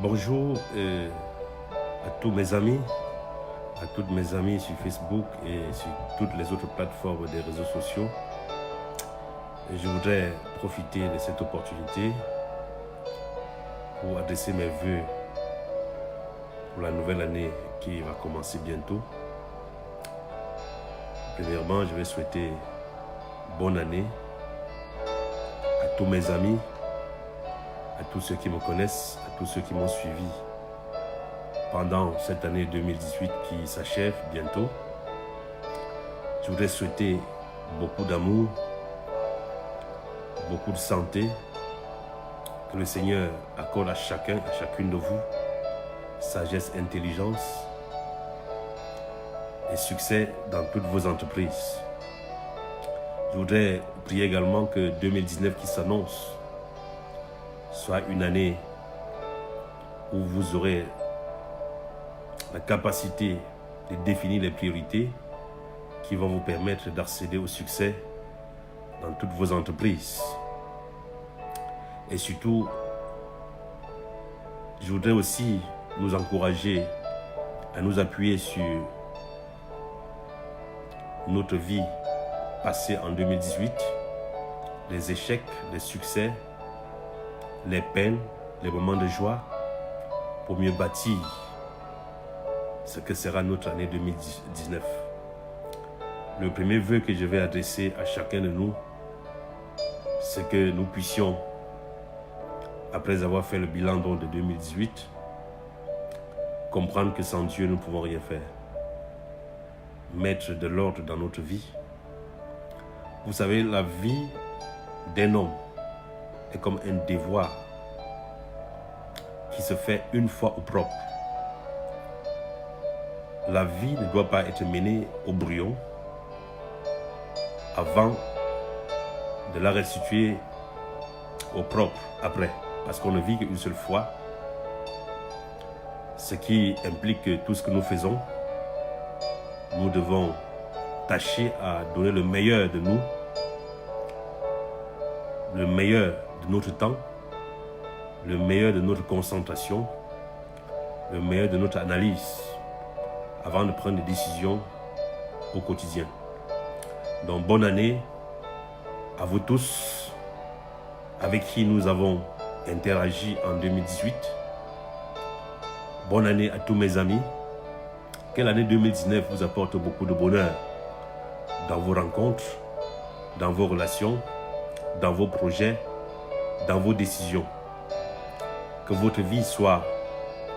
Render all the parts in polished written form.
Bonjour à tous mes amis, à toutes mes amies sur Facebook et sur toutes les autres plateformes des réseaux sociaux. Et je voudrais profiter de cette opportunité pour adresser mes vœux pour la nouvelle année qui va commencer bientôt. Premièrement, je vais souhaiter bonne année à tous mes amis, à tous ceux qui me connaissent, à tous ceux qui m'ont suivi pendant cette année 2018 qui s'achève bientôt. Je voudrais souhaiter beaucoup d'amour, beaucoup de santé, que le Seigneur accorde à chacun, à chacune de vous, sagesse, intelligence et succès dans toutes vos entreprises. Je voudrais prier également que 2019 qui s'annonce soit une année où vous aurez la capacité de définir les priorités qui vont vous permettre d'accéder au succès dans toutes vos entreprises. Et surtout, je voudrais aussi nous encourager à nous appuyer sur notre vie passée en 2018, les échecs, les succès, les peines, les moments de joie, pour mieux bâtir ce que sera notre année 2019. Le premier vœu que je vais adresser à chacun de nous, c'est que nous puissions, après avoir fait le bilan de 2018, comprendre que sans Dieu, nous ne pouvons rien faire. Mettre de l'ordre dans notre vie. Vous savez, la vie d'un homme est comme un devoir qui se fait une fois au propre. La vie ne doit pas être menée au brouillon avant de la restituer au propre après. Parce qu'on ne vit qu'une seule fois, ce qui implique que tout ce que nous faisons, nous devons tâcher à donner le meilleur de nous, le meilleur de notre temps, le meilleur de notre concentration, le meilleur de notre analyse, avant de prendre des décisions au quotidien. Donc bonne année à vous tous avec qui nous avons interagi en 2018. Bonne année à tous mes amis. Que l'année 2019 vous apporte beaucoup de bonheur dans vos rencontres, dans vos relations, dans vos projets, dans vos décisions. Que votre vie soit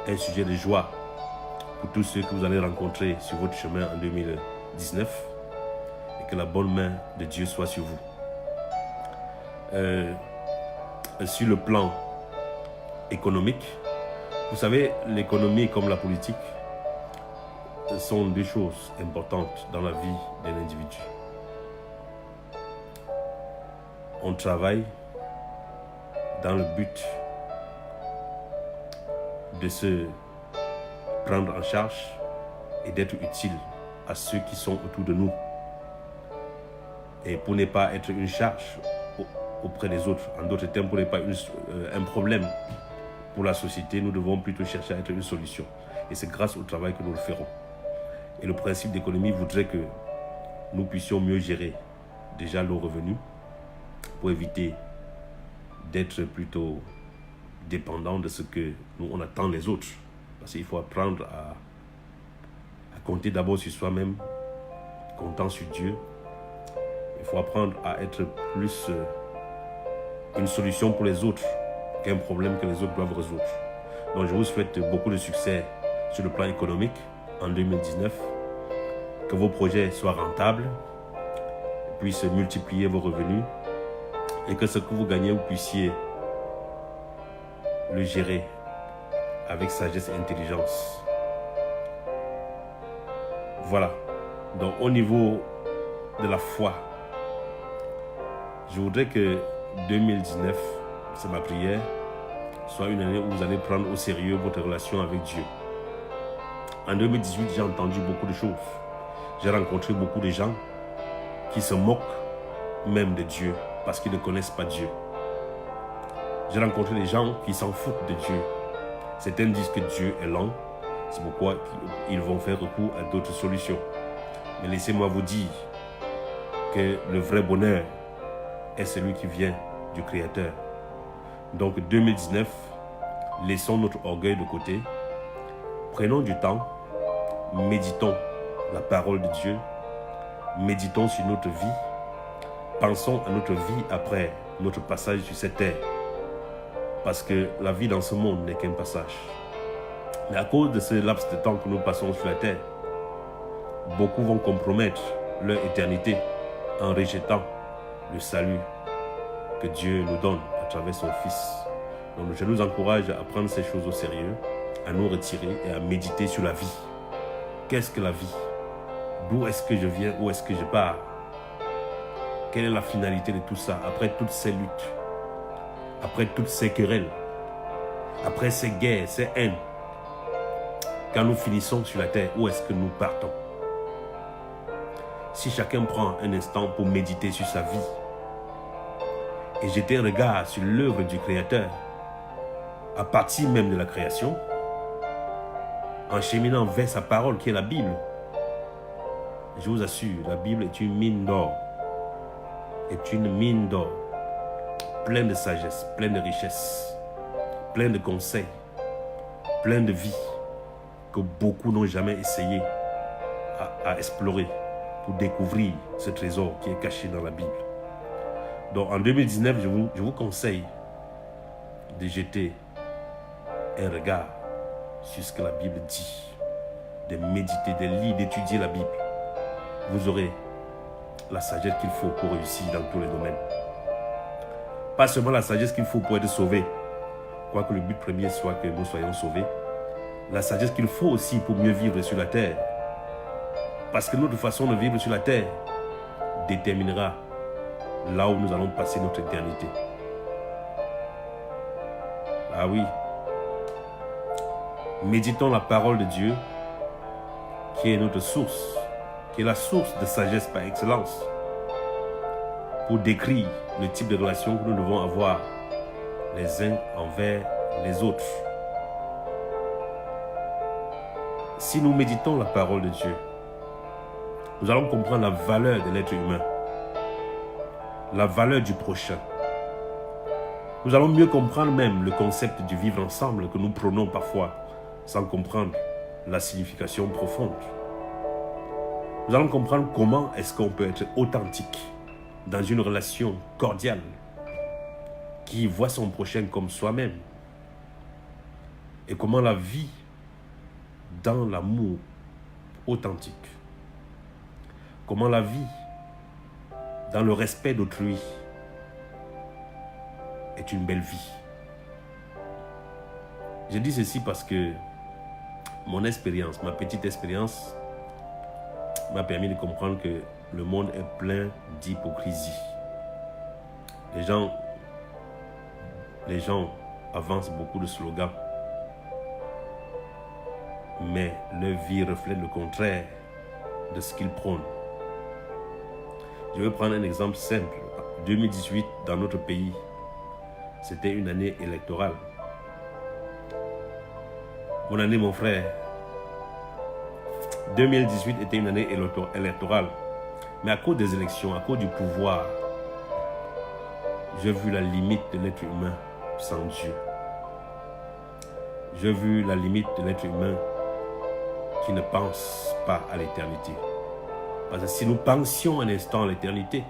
un sujet de joie pour tous ceux que vous allez rencontrer sur votre chemin en 2019 et que la bonne main de Dieu soit sur vous. Sur le plan économique, vous savez, l'économie comme la politique sont deux choses importantes dans la vie d'un individu. On travaille dans le but de se prendre en charge et d'être utile à ceux qui sont autour de nous. Et pour ne pas être une charge auprès des autres, en d'autres termes, pour ne pas être un problème pour la société, nous devons plutôt chercher à être une solution. Et c'est grâce au travail que nous le ferons. Et le principe d'économie voudrait que nous puissions mieux gérer déjà nos revenus pour éviter d'être plutôt dépendants de ce que nous on attend les autres. Parce qu'il faut apprendre à compter d'abord sur soi-même, comptant sur Dieu. Il faut apprendre à être plus une solution pour les autres qu'un problème que les autres doivent résoudre. Donc je vous souhaite beaucoup de succès sur le plan économique en 2019, que vos projets soient rentables, puissent multiplier vos revenus et que ce que vous gagnez, vous puissiez le gérer avec sagesse et intelligence. Voilà. Donc au niveau de la foi, je voudrais que 2019, c'est ma prière, soit une année où vous allez prendre au sérieux votre relation avec Dieu. En 2018, j'ai entendu beaucoup de choses. J'ai rencontré beaucoup de gens qui se moquent même de Dieu parce qu'ils ne connaissent pas Dieu. J'ai rencontré des gens qui s'en foutent de Dieu Certains disent que Dieu est lent, c'est pourquoi ils vont faire recours à d'autres solutions. Mais laissez-moi vous dire que le vrai bonheur est celui qui vient du Créateur. Donc 2019, laissons notre orgueil de côté, prenons du temps, méditons la parole de Dieu, méditons sur notre vie, pensons à notre vie après notre passage sur cette terre. Parce que la vie dans ce monde n'est qu'un passage. Mais à cause de ce laps de temps que nous passons sur la terre, beaucoup vont compromettre leur éternité en rejetant le salut que Dieu nous donne à travers son Fils. Donc je nous encourage à prendre ces choses au sérieux, à nous retirer et à méditer sur la vie. Qu'est-ce que la vie? D'où est-ce que je viens? Où est-ce que je pars? Quelle est la finalité de tout ça? Après toutes ces luttes, après toutes ces querelles, après ces guerres, ces haines, quand nous finissons sur la terre, où est-ce que nous partons? Si chacun prend un instant pour méditer sur sa vie et jeter un regard sur l'œuvre du Créateur, à partir même de la création, en cheminant vers sa parole qui est la Bible, je vous assure, la Bible est une mine d'or, pleine de sagesse, pleine de richesse, pleine de conseils, pleine de vie que beaucoup n'ont jamais essayé à explorer pour découvrir ce trésor qui est caché dans la Bible. Donc en 2019, je vous conseille de jeter un regard sur ce que la Bible dit, de méditer, de lire, d'étudier la Bible. Vous aurez la sagesse qu'il faut pour réussir dans tous les domaines. Pas seulement la sagesse qu'il faut pour être sauvé, quoique le but premier soit que nous soyons sauvés, la sagesse qu'il faut aussi pour mieux vivre sur la terre. Parce que notre façon de vivre sur la terre déterminera là où nous allons passer notre éternité. Ah oui. Méditons la parole de Dieu, qui est notre source, qui est la source de sagesse par excellence, pour décrire le type de relation que nous devons avoir les uns envers les autres. Si nous méditons la parole de Dieu, nous allons comprendre la valeur de l'être humain, la valeur du prochain. Nous allons mieux comprendre même le concept du vivre ensemble que nous prônons parfois sans comprendre la signification profonde. Nous allons comprendre comment est-ce qu'on peut être authentique dans une relation cordiale qui voit son prochain comme soi-même, et comment la vie dans l'amour authentique, comment la vie dans le respect d'autrui est une belle vie. Je dis ceci parce que mon expérience, ma petite expérience, m'a permis de comprendre que le monde est plein d'hypocrisie. Les gens avancent beaucoup de slogans, mais leur vie reflète le contraire de ce qu'ils prônent. Je vais prendre un exemple simple. 2018, dans notre pays, c'était une année électorale. Mon année, mon frère, 2018 était une année électorale. Mais à cause des élections, à cause du pouvoir, j'ai vu la limite de l'être humain sans Dieu. J'ai vu la limite de l'être humain qui ne pense pas à l'éternité. Parce que si nous pensions un instant à l'éternité,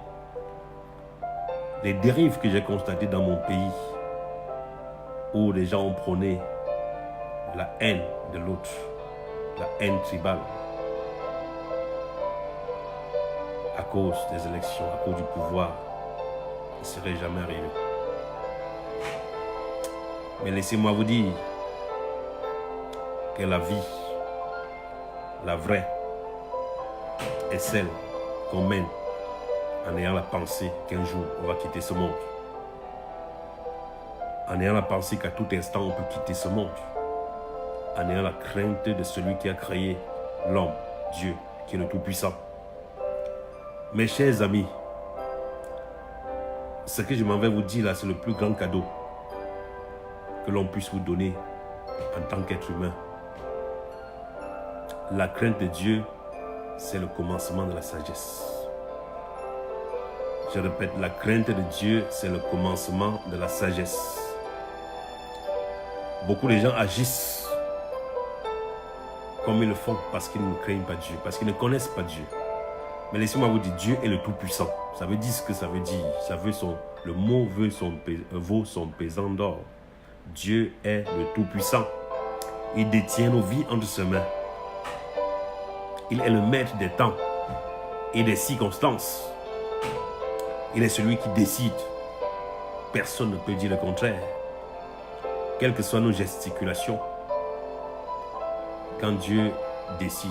les dérives que j'ai constatées dans mon pays, où les gens ont prôné la haine de l'autre, la haine tribale, à cause des élections, à cause du pouvoir, ne serait jamais arrivé. Mais laissez-moi vous dire que la vie, la vraie, est celle qu'on mène en ayant la pensée qu'un jour on va quitter ce monde. En ayant la pensée qu'à tout instant on peut quitter ce monde. En ayant la crainte de celui qui a créé l'homme, Dieu, qui est le Tout-Puissant. Mes chers amis, ce que je m'en vais vous dire là, c'est le plus grand cadeau que l'on puisse vous donner en tant qu'être humain. La crainte de Dieu, c'est le commencement de la sagesse. Je répète, la crainte de Dieu, c'est le commencement de la sagesse. Beaucoup de gens agissent comme ils le font parce qu'ils ne craignent pas Dieu, parce qu'ils ne connaissent pas Dieu. Mais laissez-moi vous dire, Dieu est le Tout-Puissant. Ça veut dire ce que ça veut dire. Le mot vaut son pesant d'or. Dieu est le Tout-Puissant. Il détient nos vies entre ses mains. Il est le maître des temps et des circonstances. Il est celui qui décide. Personne ne peut dire le contraire. Quelles que soient nos gesticulations, quand Dieu décide,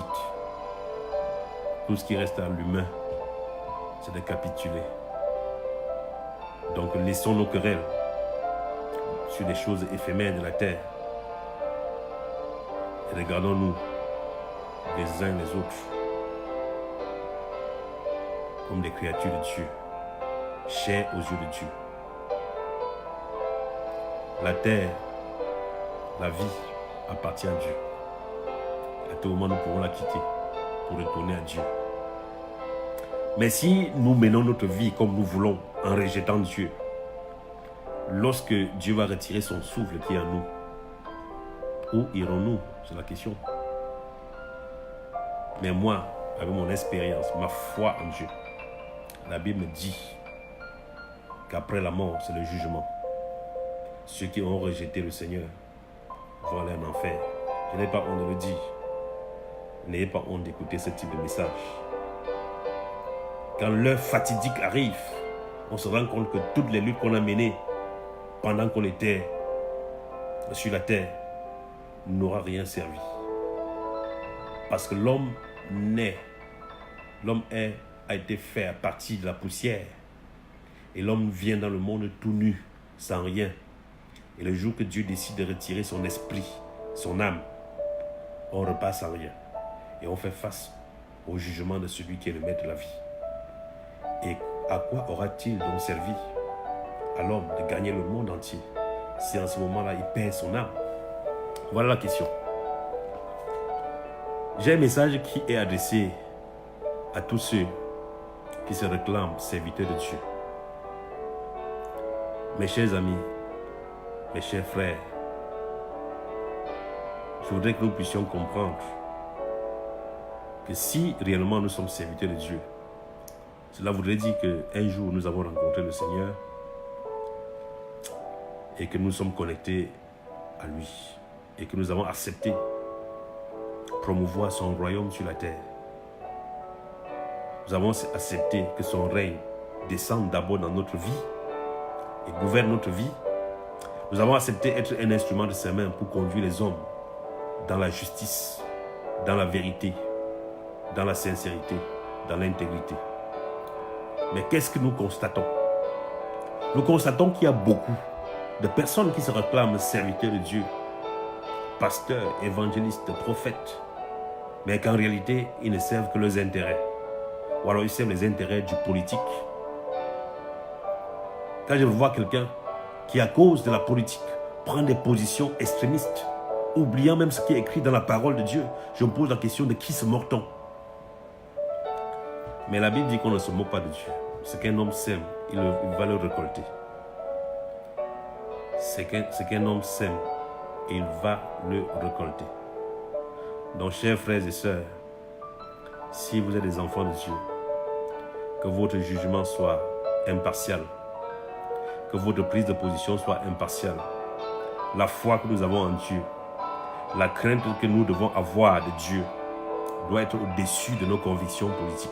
tout ce qui reste à l'humain, c'est de capituler. Donc laissons nos querelles sur des choses éphémères de la terre et regardons-nous les uns les autres comme des créatures de Dieu, chères aux yeux de Dieu. La terre, la vie appartient à Dieu. À tout moment, nous pouvons la quitter pour retourner à Dieu. Mais si nous menons notre vie comme nous voulons, en rejetant Dieu, lorsque Dieu va retirer son souffle qui est en nous, où irons-nous? C'est la question. Mais moi, avec mon expérience, ma foi en Dieu, la Bible me dit qu'après la mort, c'est le jugement. Ceux qui ont rejeté le Seigneur vont aller en enfer. Je n'ai pas honte de le dire. N'ayez pas honte d'écouter ce type de message. Quand l'heure fatidique arrive, on se rend compte que toutes les luttes qu'on a menées pendant qu'on était sur la terre n'aura rien servi. Parce que l'homme a été fait à partir de la poussière. Et l'homme vient dans le monde tout nu, sans rien. Et le jour que Dieu décide de retirer son esprit, son âme, on repart sans rien. Et on fait face au jugement de celui qui est le maître de la vie. Et à quoi aura-t-il donc servi à l'homme de gagner le monde entier si en ce moment-là il perd son âme? Voilà la question. J'ai un message qui est adressé à tous ceux qui se réclament serviteurs de Dieu. Mes chers amis, mes chers frères, je voudrais que nous puissions comprendre que si réellement nous sommes serviteurs de Dieu, cela voudrait dire qu'un jour nous avons rencontré le Seigneur et que nous sommes connectés à lui et que nous avons accepté promouvoir son royaume sur la terre. Nous avons accepté que son règne descende d'abord dans notre vie et gouverne notre vie. Nous avons accepté être un instrument de ses mains pour conduire les hommes dans la justice, dans la vérité, dans la sincérité, dans l'intégrité. Mais qu'est-ce que nous constatons? Nous constatons qu'il y a beaucoup de personnes qui se réclament serviteurs de Dieu, pasteurs, évangélistes, prophètes, mais qu'en réalité, ils ne servent que leurs intérêts. Ou alors ils servent les intérêts du politique. Quand je vois quelqu'un qui, à cause de la politique, prend des positions extrémistes, oubliant même ce qui est écrit dans la parole de Dieu, je me pose la question de qui se moque-t-on? Mais la Bible dit qu'on ne se moque pas de Dieu. Ce qu'un homme sème, il va le récolter. Ce qu'un homme sème, il va le récolter. Donc, chers frères et sœurs, si vous êtes des enfants de Dieu, que votre jugement soit impartial, que votre prise de position soit impartiale. La foi que nous avons en Dieu, la crainte que nous devons avoir de Dieu doit être au-dessus de nos convictions politiques,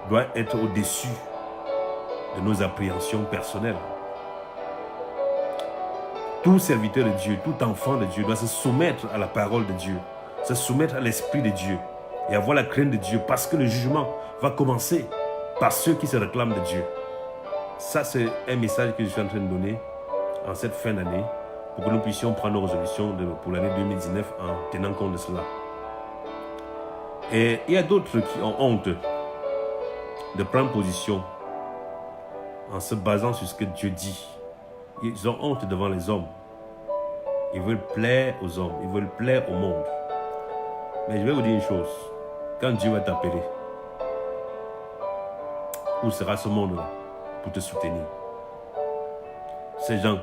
doit être au-dessus de nos appréhensions personnelles. Tout serviteur de Dieu, tout enfant de Dieu doit se soumettre à la parole de Dieu, se soumettre à l'Esprit de Dieu et avoir la crainte de Dieu, parce que le jugement va commencer par ceux qui se réclament de Dieu. Ça, c'est un message que je suis en train de donner en cette fin d'année pour que nous puissions prendre nos résolutions pour l'année 2019 en tenant compte de cela. Et il y a d'autres qui ont honte de prendre position en se basant sur ce que Dieu dit. Ils ont honte devant les hommes Ils veulent plaire aux hommes, ils veulent plaire au monde. Mais je vais vous dire une chose. Quand Dieu va t'appeler, où sera ce monde-là pour te soutenir? Ces gens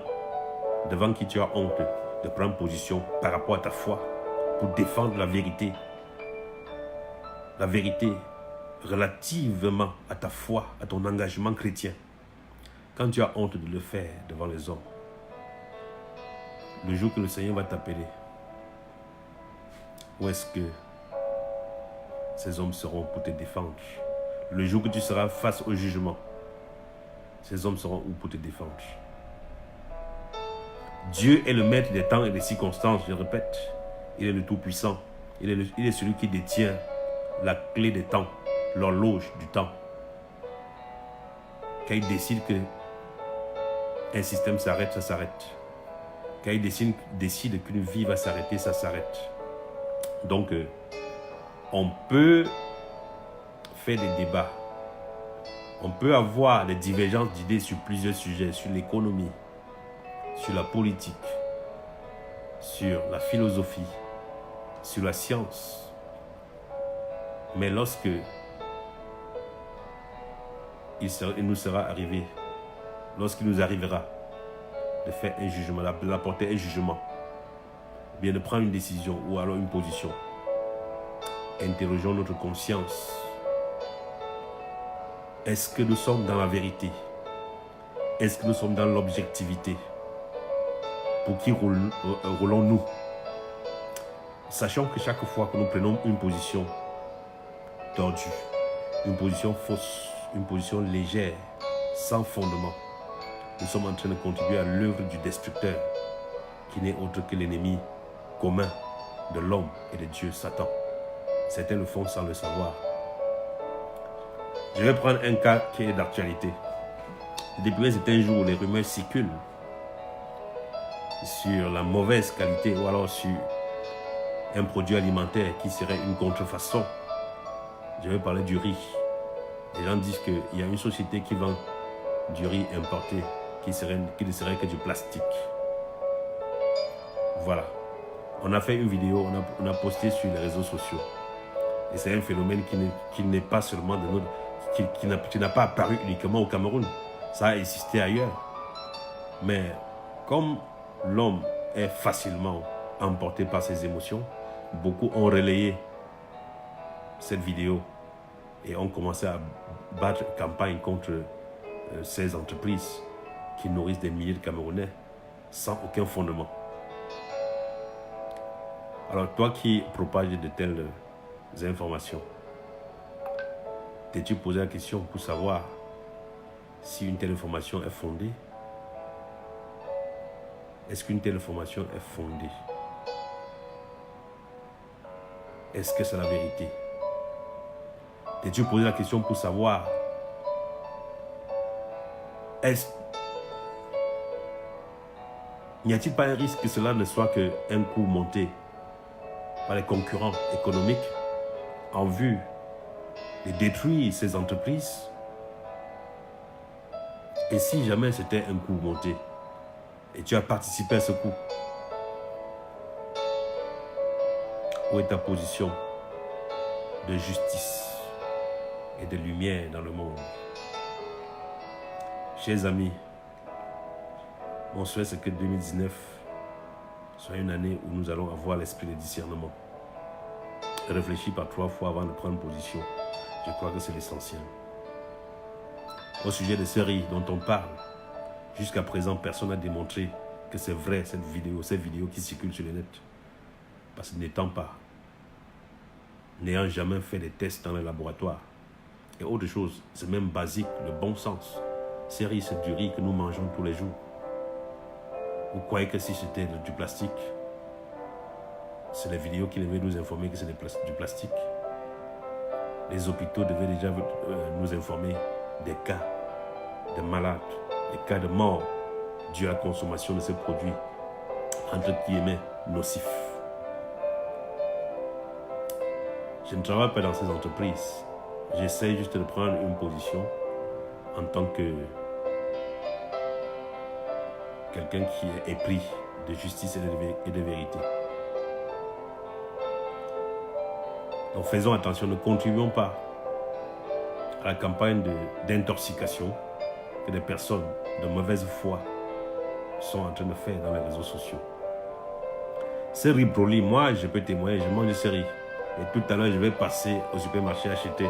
devant qui tu as honte de prendre position par rapport à ta foi pour défendre la vérité relativement à ta foi, à ton engagement chrétien. Quand tu as honte de le faire devant les hommes, le jour que le Seigneur va t'appeler, où est-ce que ces hommes seront pour te défendre? Le jour que tu seras face au jugement, ces hommes seront où pour te défendre? Dieu est le maître des temps et des circonstances, je répète. Il est le Tout-Puissant. Il est celui qui détient la clé des temps, l'horloge du temps. Quand il décide qu'un système s'arrête, ça s'arrête. Quand il décide qu'une vie va s'arrêter, ça s'arrête. Donc, on peut faire des débats. On peut avoir des divergences d'idées sur plusieurs sujets, sur l'économie, sur la politique, sur la philosophie, sur la science. Mais lorsque il nous sera arrivé, lorsqu'il nous arrivera de faire un jugement, d'apporter un jugement, bien de prendre une décision ou alors une position, interrogeons notre conscience. Est-ce que nous sommes dans la vérité? Est-ce que nous sommes dans l'objectivité? Pour qui roulons-nous? Sachant que chaque fois que nous prenons une position tordue, une position fausse, une position légère, sans fondement, nous sommes en train de contribuer à l'œuvre du destructeur, qui n'est autre que l'ennemi commun de l'homme et de Dieu, Satan. Certains le font sans le savoir. Je vais prendre un cas qui est d'actualité. Depuis un certain jour, les rumeurs circulent sur la mauvaise qualité ou alors sur un produit alimentaire qui serait une contrefaçon. Je vais parler du riz. Les gens disent qu'il y a une société qui vend du riz importé qui ne serait que du plastique. Voilà. On a fait une vidéo, on a posté sur les réseaux sociaux. Et c'est un phénomène qui n'est pas seulement de notre... qui n'a pas apparu uniquement au Cameroun. Ça a existé ailleurs. Mais comme l'homme est facilement emporté par ses émotions, beaucoup ont relayé cette vidéo et ont commencé à battre campagne contre ces entreprises qui nourrissent des milliers de Camerounais sans aucun fondement. Alors toi qui propages de telles informations, t'es-tu posé la question pour savoir si une telle information est fondée? Est-ce qu'une telle information est fondée? Est-ce que c'est la vérité? T'es-tu posé la question pour savoir n'y a-t-il pas un risque que cela ne soit qu'un coup monté par les concurrents économiques en vue de détruire ces entreprises? Et si jamais c'était un coup monté et tu as participé à ce coup, où est ta position de justice et de lumière dans le monde? Chers amis, mon souhait c'est que 2019 soit une année où nous allons avoir l'esprit de discernement. Réfléchis par 3 fois avant de prendre position. Je crois que c'est l'essentiel. Au sujet de ces riz dont on parle, jusqu'à présent, personne n'a démontré que c'est vrai ces vidéos qui circulent sur le net. Parce que n'ayant jamais fait des tests dans le laboratoire. Et autre chose, c'est même basique, le bon sens. Ces riz, c'est du riz que nous mangeons tous les jours. Vous croyez que si c'était du plastique, c'est les vidéos qui devaient nous informer que c'est du plastique? Les hôpitaux devaient déjà nous informer des cas de malades, des cas de morts dû à la consommation de ces produits, entre guillemets, nocifs. Je ne travaille pas dans ces entreprises. J'essaie juste de prendre une position en tant que quelqu'un qui est épris de justice et de vérité. Donc faisons attention, ne contribuons pas à la campagne d'intoxication que des personnes de mauvaise foi sont en train de faire dans les réseaux sociaux. Ce riz broli, moi je peux témoigner, je mange ce riz. Et tout à l'heure je vais passer au supermarché acheter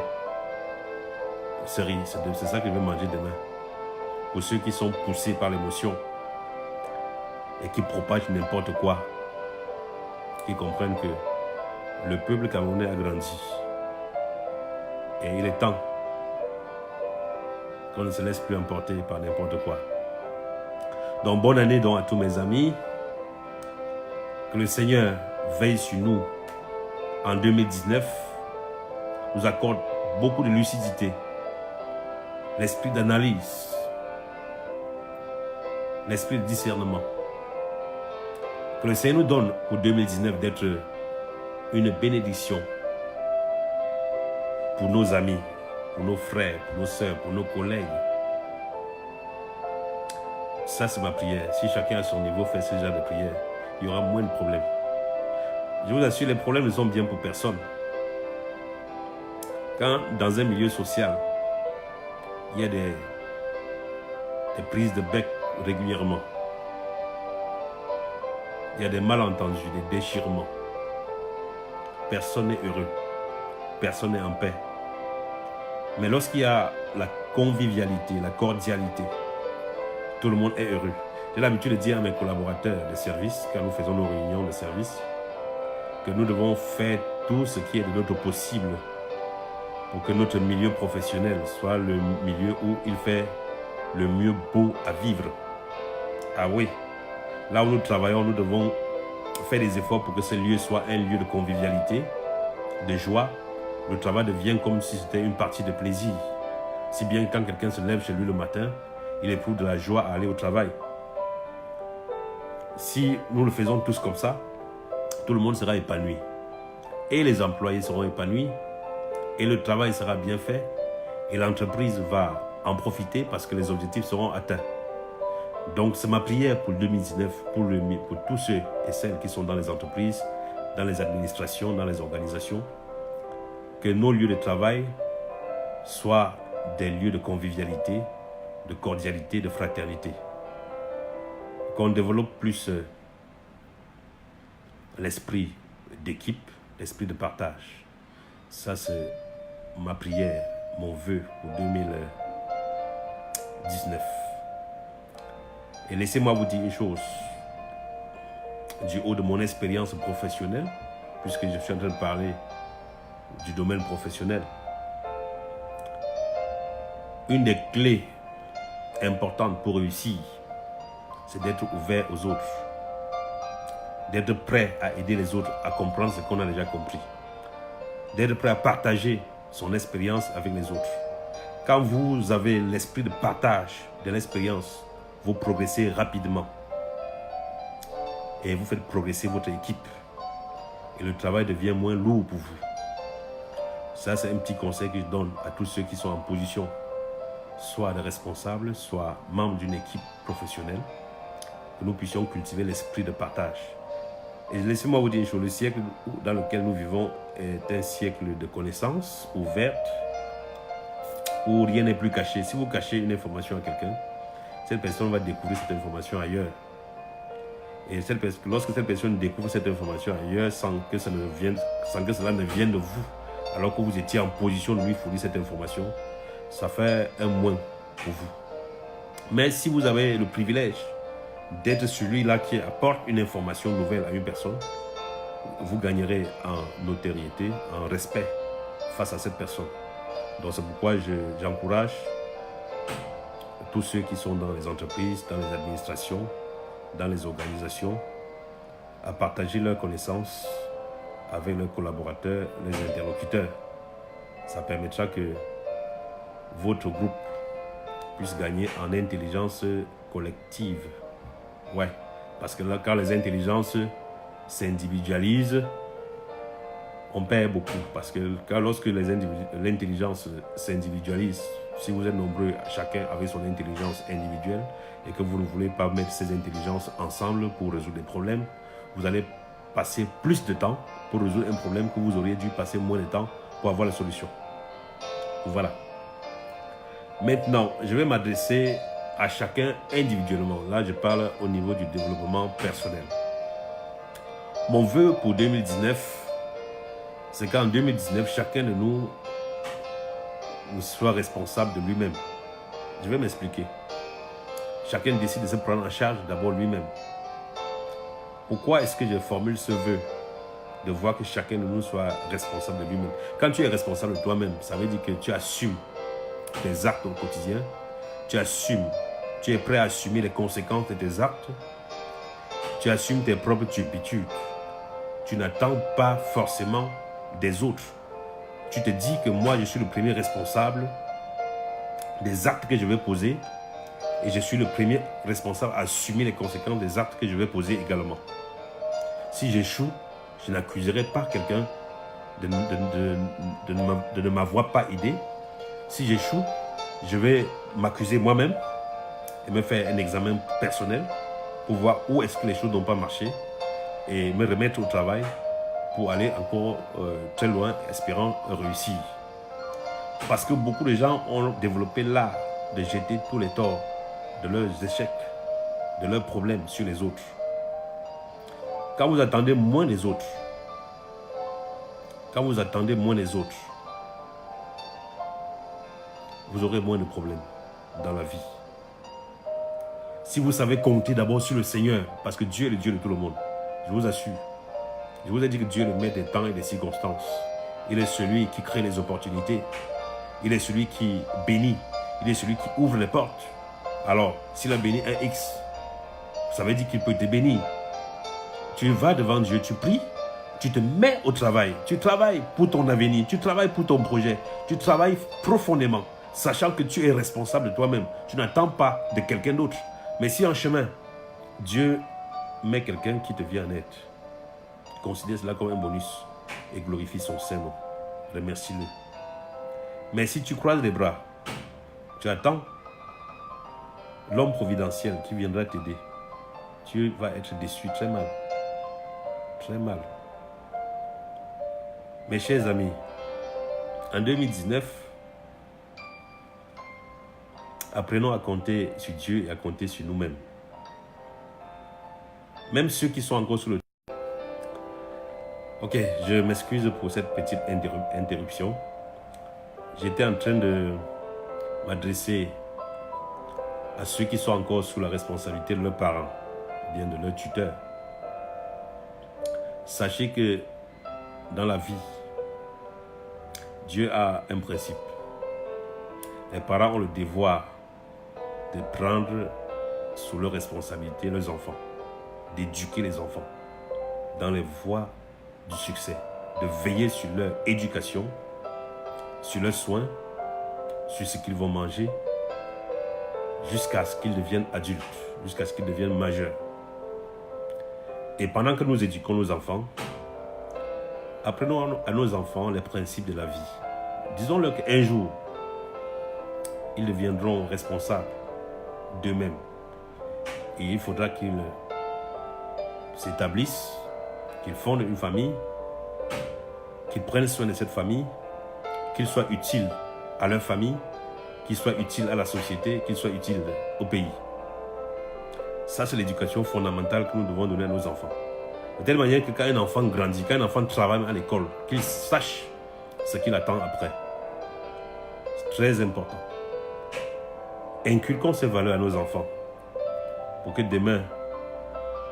ce riz. C'est ça que je vais manger demain. Pour ceux qui sont poussés par l'émotion et qui propagent n'importe quoi, qui comprennent que le peuple camerounais a grandi. Et il est temps qu'on ne se laisse plus emporter par n'importe quoi. Donc bonne année donc à tous mes amis. Que le Seigneur veille sur nous en 2019, nous accorde beaucoup de lucidité, l'esprit d'analyse, l'esprit de discernement. Que le Seigneur nous donne pour 2019 d'être une bénédiction pour nos amis, pour nos frères, pour nos soeurs, pour nos collègues. Ça, c'est ma prière. Si chacun à son niveau fait ce genre de prière, il y aura moins de problèmes. Je vous assure, les problèmes ne sont bien pour personne. Quand dans un milieu social, il y a des prises de bec régulièrement, il y a des malentendus, des déchirements, personne n'est heureux, personne n'est en paix. Mais lorsqu'il y a la convivialité, la cordialité, tout le monde est heureux. J'ai l'habitude de dire à mes collaborateurs de service, quand nous faisons nos réunions de service, que nous devons faire tout ce qui est de notre possible pour que notre milieu professionnel soit le milieu où il fait le mieux beau à vivre. Ah oui, là où nous travaillons, nous devons faire des efforts pour que ce lieu soit un lieu de convivialité, de joie. Le travail devient comme si c'était une partie de plaisir. Si bien quand quelqu'un se lève chez lui le matin, il éprouve de la joie à aller au travail. Si nous le faisons tous comme ça, tout le monde sera épanoui. Et les employés seront épanouis. Et le travail sera bien fait. Et l'entreprise va en profiter parce que les objectifs seront atteints. Donc c'est ma prière pour 2019, pour tous ceux et celles qui sont dans les entreprises, dans les administrations, dans les organisations, que nos lieux de travail soient des lieux de convivialité, de cordialité, de fraternité. Qu'on développe plus l'esprit d'équipe, l'esprit de partage. Ça, c'est ma prière, mon vœu pour 2019. Et laissez-moi vous dire une chose, du haut de mon expérience professionnelle, puisque je suis en train de parler du domaine professionnel. Une des clés importantes pour réussir, c'est d'être ouvert aux autres, d'être prêt à aider les autres à comprendre ce qu'on a déjà compris, d'être prêt à partager son expérience avec les autres. Quand vous avez l'esprit de partage de l'expérience, vous progressez rapidement et vous faites progresser votre équipe et le travail devient moins lourd pour vous. Ça, c'est un petit conseil que je donne à tous ceux qui sont en position soit de responsables, soit membres d'une équipe professionnelle, que nous puissions cultiver l'esprit de partage. Et laissez-moi vous dire une chose, le siècle dans lequel nous vivons est un siècle de connaissances ouvertes, où rien n'est plus caché. Si vous cachez une information à quelqu'un, cette personne va découvrir cette information ailleurs. Et lorsque cette personne découvre cette information ailleurs sans que cela ne vienne de vous, alors que vous étiez en position de lui fournir cette information, ça fait un moins pour vous. Mais si vous avez le privilège d'être celui-là qui apporte une information nouvelle à une personne, vous gagnerez en notoriété, en respect face à cette personne. Donc c'est pourquoi j'encourage tous ceux qui sont dans les entreprises, dans les administrations, dans les organisations, à partager leurs connaissances avec leurs collaborateurs, les interlocuteurs. Ça permettra que votre groupe puisse gagner en intelligence collective. Ouais, parce que là, quand les intelligences s'individualisent, on perd beaucoup. Parce que lorsque l'intelligence s'individualise, si vous êtes nombreux, chacun avec son intelligence individuelle, et que vous ne voulez pas mettre ces intelligences ensemble pour résoudre des problèmes, vous allez passer plus de temps pour résoudre un problème que vous auriez dû passer moins de temps pour avoir la solution. Voilà. Maintenant, je vais m'adresser à chacun individuellement. Là, je parle au niveau du développement personnel. Mon vœu pour 2019, c'est qu'en 2019, chacun de nous soit responsable de lui-même. Je vais m'expliquer. Chacun décide de se prendre en charge d'abord lui-même. Pourquoi est-ce que je formule ce vœu? De voir que chacun de nous soit responsable de lui-même. Quand tu es responsable de toi-même, ça veut dire que tu assumes tes actes au quotidien, tu assumes, tu es prêt à assumer les conséquences de tes actes, tu assumes tes propres turpitudes. Tu n'attends pas forcément des autres. Tu te dis que moi, je suis le premier responsable des actes que je vais poser et je suis le premier responsable à assumer les conséquences des actes que je vais poser également. Si j'échoue, je n'accuserai pas quelqu'un de ne m'avoir pas aidé. Si j'échoue, je vais m'accuser moi-même et me faire un examen personnel pour voir où est-ce que les choses n'ont pas marché et me remettre au travail pour aller encore très loin, espérant réussir. Parce que beaucoup de gens ont développé l'art de jeter tous les torts de leurs échecs, de leurs problèmes sur les autres. Quand vous attendez moins des autres, vous aurez moins de problèmes dans la vie. Si vous savez compter d'abord sur le Seigneur, parce que Dieu est le Dieu de tout le monde, je vous assure, je vous ai dit que Dieu est le maître des temps et des circonstances. Il est celui qui crée les opportunités. Il est celui qui bénit. Il est celui qui ouvre les portes. Alors, s'il a béni un X, ça veut dire qu'il peut te bénir. Tu vas devant Dieu, tu pries, tu te mets au travail. Tu travailles pour ton avenir, tu travailles pour ton projet. Tu travailles profondément, sachant que tu es responsable de toi-même. Tu n'attends pas de quelqu'un d'autre. Mais si en chemin, Dieu met quelqu'un qui te vient en aide, considère cela comme un bonus et glorifie son Saint-Nom. Remercie-le. Mais si tu croises les bras, tu attends l'homme providentiel qui viendra t'aider, tu vas être déçu très mal. Très mal. Mes chers amis, en 2019, apprenons à compter sur Dieu et à compter sur nous-mêmes. Même ceux qui sont encore sous le... Ok, je m'excuse pour cette petite interruption. J'étais en train de m'adresser à ceux qui sont encore sous la responsabilité de leurs parents, bien de leurs tuteurs. Sachez que dans la vie, Dieu a un principe. Les parents ont le devoir de prendre sous leur responsabilité leurs enfants, d'éduquer les enfants dans les voies du succès, de veiller sur leur éducation, sur leurs soins, sur ce qu'ils vont manger, jusqu'à ce qu'ils deviennent adultes, jusqu'à ce qu'ils deviennent majeurs. Et pendant que nous éduquons nos enfants, apprenons à nos enfants les principes de la vie. Disons-leur qu'un jour, ils deviendront responsables d'eux-mêmes. Et il faudra qu'ils s'établissent, qu'ils fondent une famille, qu'ils prennent soin de cette famille, qu'ils soient utiles à leur famille, qu'ils soient utiles à la société, qu'ils soient utiles au pays. Ça, c'est l'éducation fondamentale que nous devons donner à nos enfants. De telle manière que quand un enfant grandit, quand un enfant travaille à l'école, qu'il sache ce qu'il attend après. C'est très important. Inculquons ces valeurs à nos enfants pour que demain,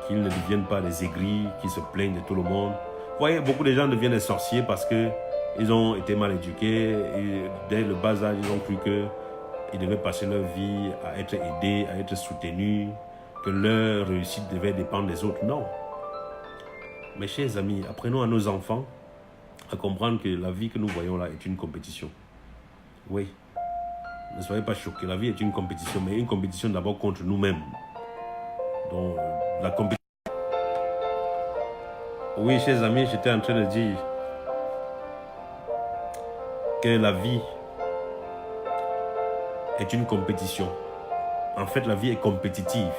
qu'ils ne deviennent pas des aigris, qui se plaignent de tout le monde. Vous voyez, beaucoup de gens deviennent des sorciers parce qu'ils ont été mal éduqués. Et dès le bas âge, ils ont cru qu'ils devaient passer leur vie à être aidés, à être soutenus, que leur réussite devait dépendre des autres. Non. Mes chers amis, apprenons à nos enfants à comprendre que la vie que nous voyons là est une compétition. Oui. Ne soyez pas choqués. La vie est une compétition, mais une compétition d'abord contre nous-mêmes. Donc, la compétition... Oui, chers amis, j'étais en train de dire que la vie est une compétition. En fait, la vie est compétitive.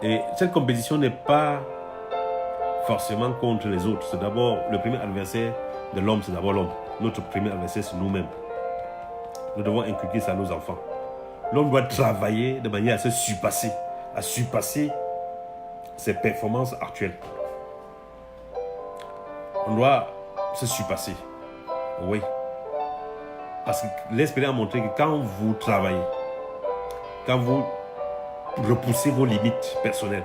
Et cette compétition n'est pas forcément contre les autres. C'est d'abord le premier adversaire de l'homme, c'est d'abord l'homme. Notre premier adversaire, c'est nous-mêmes. Nous devons inculquer ça à nos enfants. L'homme doit travailler de manière à se surpasser, à surpasser ses performances actuelles. On doit se surpasser. Oui. Parce que l'expérience a montré que quand vous travaillez, quand vous repoussez vos limites personnelles,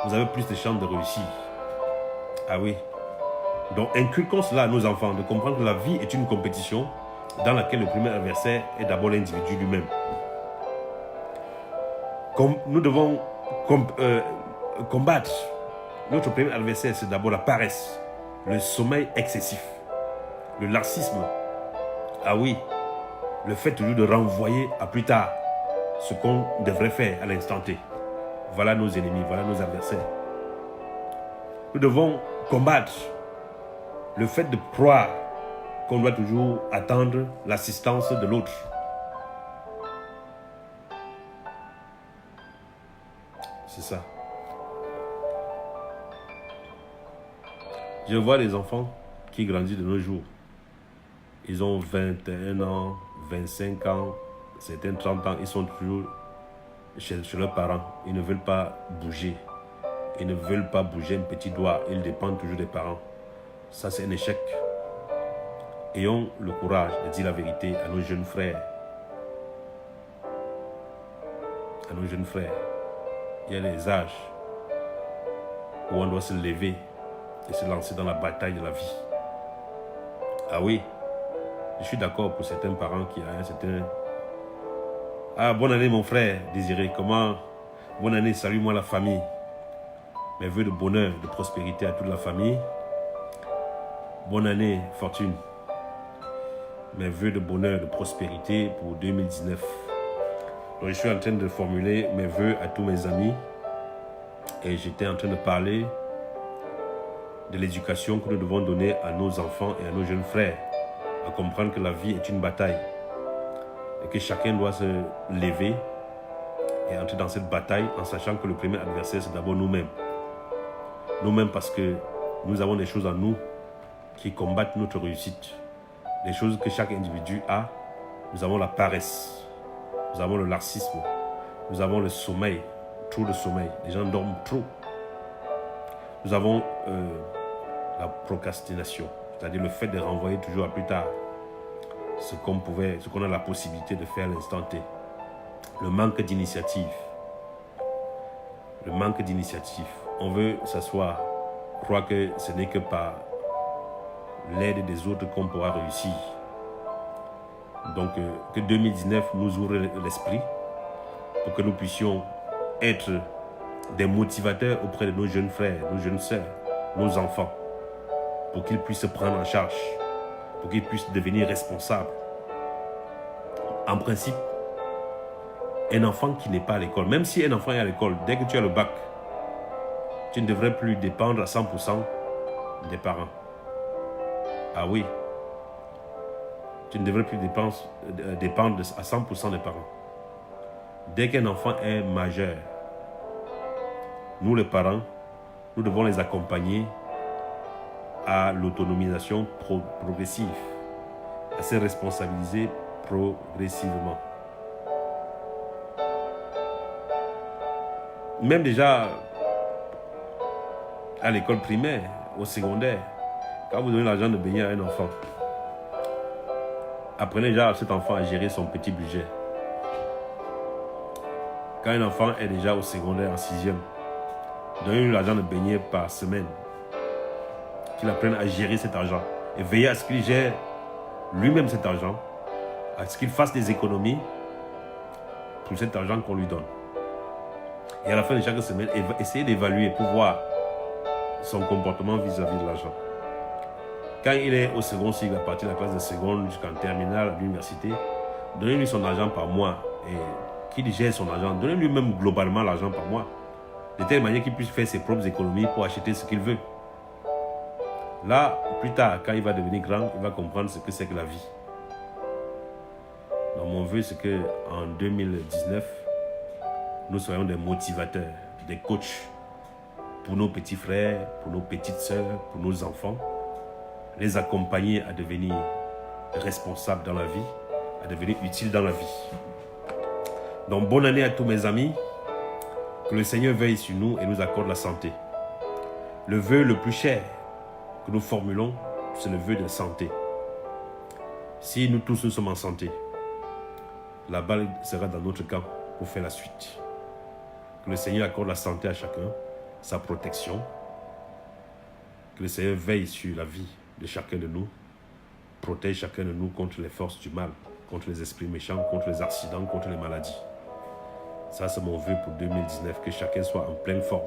vous avez plus de chances de réussir. Ah oui. Donc inculquons cela à nos enfants, de comprendre que la vie est une compétition dans laquelle le premier adversaire est d'abord l'individu lui-même. Nous devons combattre. Notre premier adversaire, c'est d'abord la paresse, le sommeil excessif, le laxisme. Ah oui, le fait toujours de renvoyer à plus tard ce qu'on devrait faire à l'instant T. Voilà nos ennemis, voilà nos adversaires. Nous devons combattre le fait de croire qu'on doit toujours attendre l'assistance de l'autre. C'est ça. Je vois les enfants qui grandissent de nos jours. Ils ont 21 ans, 25 ans, certains 30 ans. Ils sont toujours chez leurs parents. Ils ne veulent pas bouger. Ils ne veulent pas bouger un petit doigt. Ils dépendent toujours des parents. Ça, c'est un échec. Ayons le courage de dire la vérité à nos jeunes frères. À nos jeunes frères. Il y a des âges où on doit se lever et se lancer dans la bataille de la vie. Ah oui, je suis d'accord pour certains parents qui ont un certain... Ah, bonne année mon frère Désiré, comment? Bonne année, salue-moi la famille. Mes vœux de bonheur, de prospérité à toute la famille. Bonne année Fortune. Mes vœux de bonheur, de prospérité pour 2019. Donc je suis en train de formuler mes vœux à tous mes amis. Et j'étais en train de parler de l'éducation que nous devons donner à nos enfants et à nos jeunes frères, à comprendre que la vie est une bataille et que chacun doit se lever et entrer dans cette bataille en sachant que le premier adversaire, c'est d'abord nous-mêmes. Nous-mêmes parce que nous avons des choses en nous qui combattent notre réussite. Des choses que chaque individu a. Nous avons la paresse, nous avons le laxisme, nous avons le sommeil, trop de sommeil. Les gens dorment trop. Nous avons la procrastination, c'est-à-dire le fait de renvoyer toujours à plus tard ce qu'on a la possibilité de faire à l'instant T. Le manque d'initiative. Le manque d'initiative. On veut s'asseoir, croire que ce n'est que par l'aide des autres qu'on pourra réussir. Donc, que 2019 nous ouvre l'esprit pour que nous puissions être des motivateurs auprès de nos jeunes frères, nos jeunes sœurs, nos enfants, pour qu'ils puissent se prendre en charge, pour qu'ils puissent devenir responsables. En principe, un enfant qui n'est pas à l'école, même si un enfant est à l'école, dès que tu as le bac, tu ne devrais plus dépendre à 100% des parents. Ah oui, tu ne devrais plus dépendre à 100% des parents. Dès qu'un enfant est majeur, nous les parents, nous devons les accompagner à l'autonomisation progressive, à se responsabiliser progressivement. Même déjà à l'école primaire, au secondaire, quand vous donnez l'argent de baigner à un enfant, apprenez déjà à cet enfant à gérer son petit budget. Quand un enfant est déjà au secondaire, en 6e, donnez-lui l'argent de baigner par semaine. Qu'il apprenne à gérer cet argent. Et veillez à ce qu'il gère lui-même cet argent. À ce qu'il fasse des économies pour cet argent qu'on lui donne. Et à la fin de chaque semaine, essayez d'évaluer pour voir son comportement vis-à-vis de l'argent. Quand il est au second cycle, à partir de la classe de seconde jusqu'en terminale à l'université, donnez-lui son argent par mois et qu'il gère son argent. Donnez-lui même globalement l'argent par mois, de telle manière qu'il puisse faire ses propres économies pour acheter ce qu'il veut. Là, plus tard, quand il va devenir grand, il va comprendre ce que c'est que la vie. Donc mon vœu, c'est qu'en 2019, nous soyons des motivateurs, des coachs pour nos petits frères, pour nos petites sœurs, pour nos enfants, les accompagner à devenir responsables dans la vie, à devenir utiles dans la vie. Donc bonne année à tous mes amis, que le Seigneur veille sur nous et nous accorde la santé. Le vœu le plus cher que nous formulons, c'est le vœu de santé. Si nous tous nous sommes en santé, la balle sera dans notre camp pour faire la suite. Que le Seigneur accorde la santé à chacun, sa protection. Que le Seigneur veille sur la vie de chacun de nous, protège chacun de nous contre les forces du mal, contre les esprits méchants, contre les accidents, contre les maladies. Ça, c'est mon vœu pour 2019, que chacun soit en pleine forme.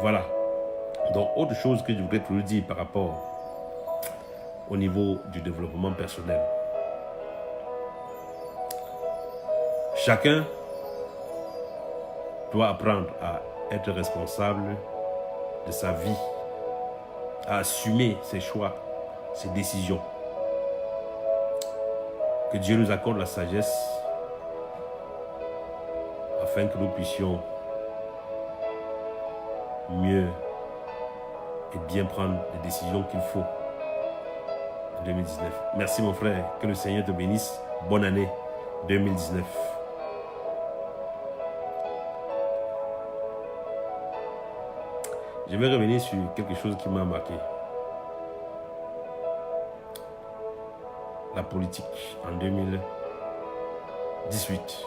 Voilà. Donc, autre chose que je voudrais te dire par rapport au niveau du développement personnel. Chacun doit apprendre à être responsable de sa vie, à assumer ses choix, ses décisions. Que Dieu nous accorde la sagesse afin que nous puissions mieux et bien prendre les décisions qu'il faut en 2019. Merci mon frère, que le Seigneur te bénisse. Bonne année 2019. Je vais revenir sur quelque chose qui m'a marqué. La politique en 2018.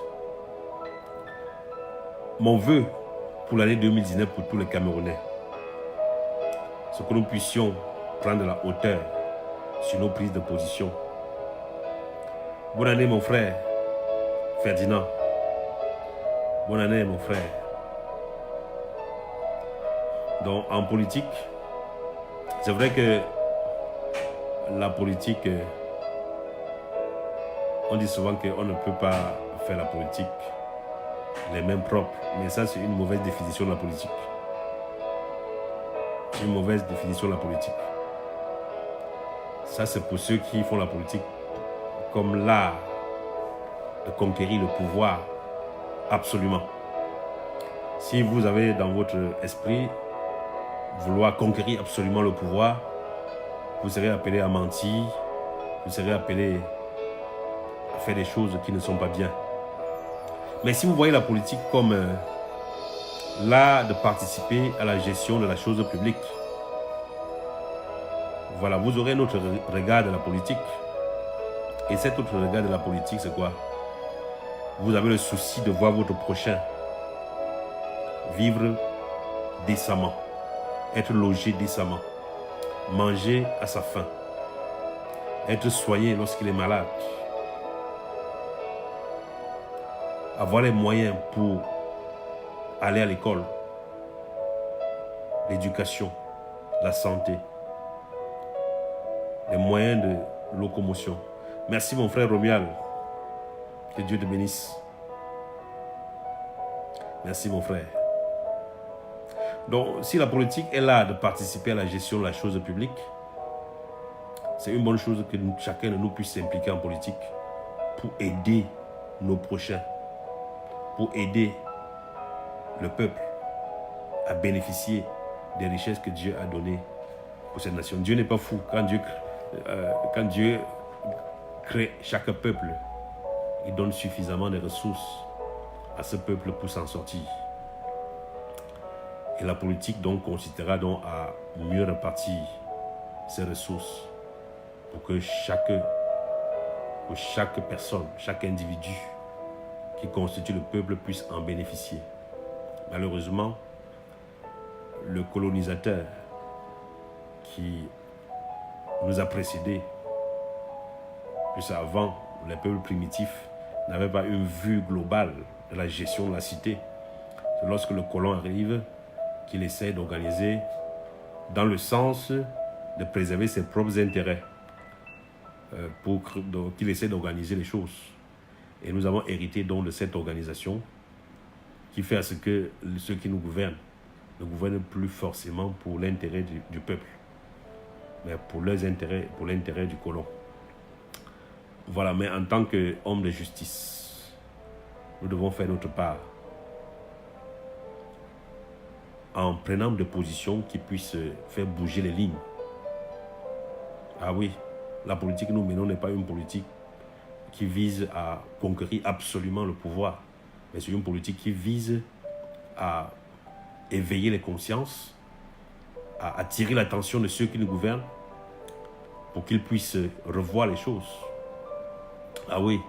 Mon vœu pour l'année 2019 pour tous les Camerounais, c'est que nous puissions prendre la hauteur sur nos prises de position. Bonne année mon frère Ferdinand. Bonne année mon frère. Donc en politique, c'est vrai que la politique, on dit souvent qu'on ne peut pas faire la politique les mêmes propres, mais ça c'est une mauvaise définition de la politique. Une mauvaise définition de la politique. Ça c'est pour ceux qui font la politique comme l'art de conquérir le pouvoir absolument. Si vous avez dans votre esprit vouloir conquérir absolument le pouvoir, vous serez appelé à mentir, vous serez appelé à faire des choses qui ne sont pas bien. Mais si vous voyez la politique comme l'art de participer à la gestion de la chose publique, voilà, vous aurez un autre regard de la politique. Et cet autre regard de la politique, c'est quoi? Vous avez le souci de voir votre prochain vivre décemment, être logé décemment, manger à sa faim, être soigné lorsqu'il est malade, avoir les moyens pour aller à l'école, l'éducation, la santé, les moyens de locomotion. Merci mon frère Romuald, que Dieu te bénisse. Merci mon frère. Donc, si la politique est là de participer à la gestion de la chose publique, c'est une bonne chose que chacun de nous puisse s'impliquer en politique pour aider nos prochains, pour aider le peuple à bénéficier des richesses que Dieu a données pour cette nation. Dieu n'est pas fou. Quand Dieu crée chaque peuple, il donne suffisamment de ressources à ce peuple pour s'en sortir. Et la politique donc consistera donc à mieux répartir ces ressources pour que chaque personne, chaque individu qui constitue le peuple puisse en bénéficier. Malheureusement, le colonisateur qui nous a précédés, puisque avant, les peuples primitifs n'avaient pas une vue globale de la gestion de la cité. C'est lorsque le colon arrive qu'il essaie d'organiser dans le sens de préserver ses propres intérêts, qu'il essaie d'organiser les choses. Et nous avons hérité donc de cette organisation qui fait à ce que ceux qui nous gouvernent ne gouvernent plus forcément pour l'intérêt du peuple, mais pour leurs intérêts, pour l'intérêt du colon. Voilà, mais en tant qu'homme de justice, nous devons faire notre part en prenant des positions qui puissent faire bouger les lignes. Ah oui, la politique que nous menons n'est pas une politique qui vise à conquérir absolument le pouvoir, mais c'est une politique qui vise à éveiller les consciences, à attirer l'attention de ceux qui nous gouvernent pour qu'ils puissent revoir les choses. Ah oui,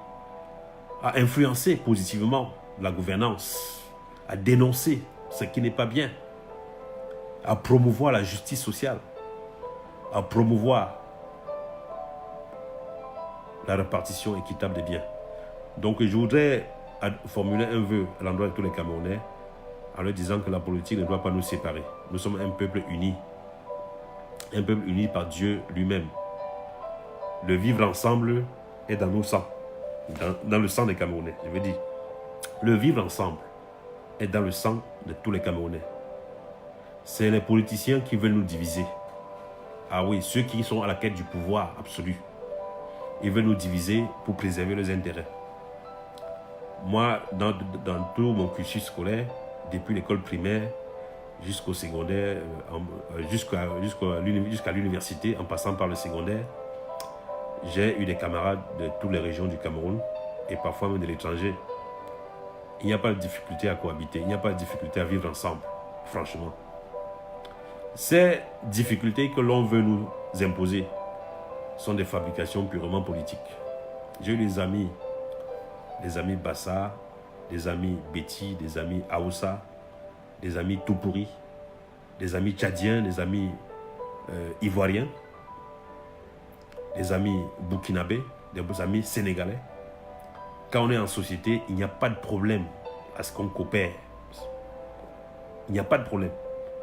à influencer positivement la gouvernance, à dénoncer ce qui n'est pas bien, à promouvoir la justice sociale, à promouvoir la répartition équitable des biens. Donc je voudrais formuler un vœu à l'endroit de tous les Camerounais en leur disant que la politique ne doit pas nous séparer. Nous sommes un peuple uni par Dieu lui-même. Le vivre ensemble est dans nos sangs, dans le sang des Camerounais. Je veux dire, le vivre ensemble est dans le sang de tous les Camerounais. C'est les politiciens qui veulent nous diviser. Ah oui, ceux qui sont à la quête du pouvoir absolu. Ils veulent nous diviser pour préserver leurs intérêts. Moi, dans tout mon cursus scolaire, depuis l'école primaire jusqu'au secondaire, jusqu'à l'université, en passant par le secondaire, j'ai eu des camarades de toutes les régions du Cameroun et parfois même de l'étranger. Il n'y a pas de difficulté à cohabiter, il n'y a pas de difficulté à vivre ensemble, franchement. Ces difficultés que l'on veut nous imposer sont des fabrications purement politiques. J'ai eu des amis Bassa, des amis Betty, des amis Aoussa, des amis Toupouri, des amis tchadiens, des amis ivoiriens, des amis burkinabés, des amis sénégalais. Quand on est en société, il n'y a pas de problème à ce qu'on coopère. Il n'y a pas de problème.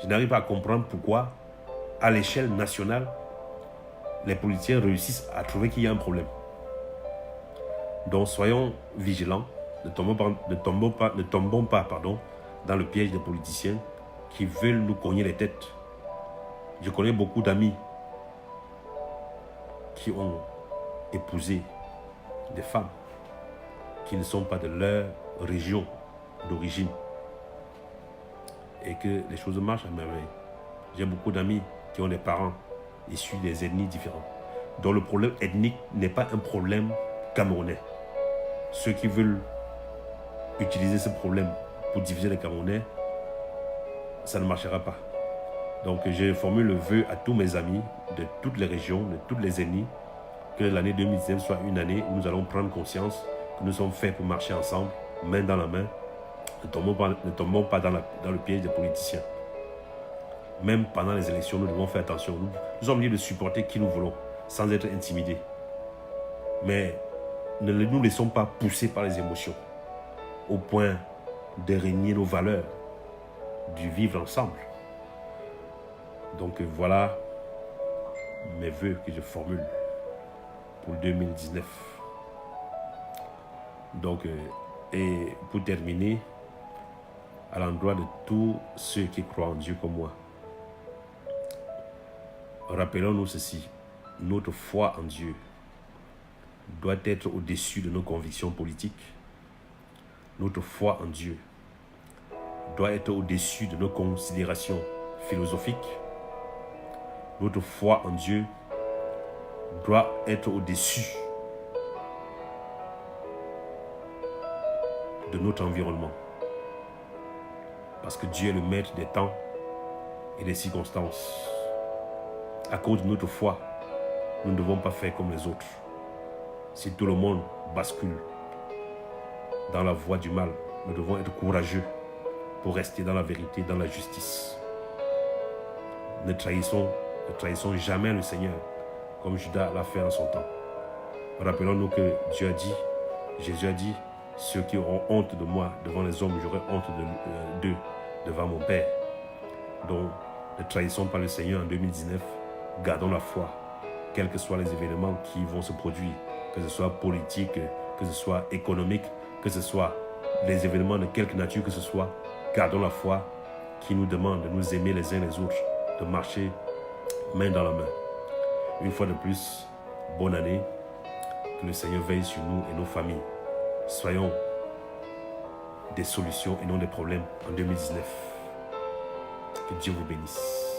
Je n'arrive pas à comprendre pourquoi, à l'échelle nationale, les politiciens réussissent à trouver qu'il y a un problème. Donc soyons vigilants, ne tombons pas dans le piège des politiciens qui veulent nous cogner les têtes. Je connais beaucoup d'amis qui ont épousé des femmes qui ne sont pas de leur région d'origine et que les choses marchent à merveille. J'ai beaucoup d'amis qui ont des parents issus des ethnies différentes. Donc le problème ethnique n'est pas un problème camerounais. Ceux qui veulent utiliser ce problème pour diviser les Camerounais, ça ne marchera pas. Donc je formule le vœu à tous mes amis de toutes les régions, de toutes les ethnies, que l'année 2019 soit une année où nous allons prendre conscience que nous sommes faits pour marcher ensemble, main dans la main. Ne tombons pas dans le piège des politiciens. Même pendant les élections, nous devons faire attention. Nous sommes libres de supporter qui nous voulons, sans être intimidés. Mais ne nous laissons pas pousser par les émotions, au point de régner nos valeurs, du vivre ensemble. Donc voilà mes vœux que je formule pour 2019. Donc, et pour terminer, à l'endroit de tous ceux qui croient en Dieu comme moi, rappelons-nous ceci: notre foi en Dieu doit être au-dessus de nos convictions politiques. Notre foi en Dieu doit être au-dessus de nos considérations philosophiques. Notre foi en Dieu doit être au-dessus de notre environnement. Parce que Dieu est le maître des temps et des circonstances. À cause de notre foi, nous ne devons pas faire comme les autres. Si tout le monde bascule dans la voie du mal, nous devons être courageux pour rester dans la vérité, dans la justice. Ne trahissons jamais le Seigneur, comme Judas l'a fait en son temps. Rappelons-nous que Dieu a dit, Jésus a dit, ceux qui auront honte de moi devant les hommes, j'aurai honte d'eux devant mon Père. Donc, ne trahissons pas le Seigneur en 2019, gardons la foi, quels que soient les événements qui vont se produire, que ce soit politique, que ce soit économique, que ce soit les événements de quelque nature que ce soit, gardons la foi qui nous demande de nous aimer les uns les autres, de marcher main dans la main. Une fois de plus, bonne année Que le Seigneur veille sur nous et nos familles. Soyons des solutions et non des problèmes en 2019. Que Dieu vous bénisse.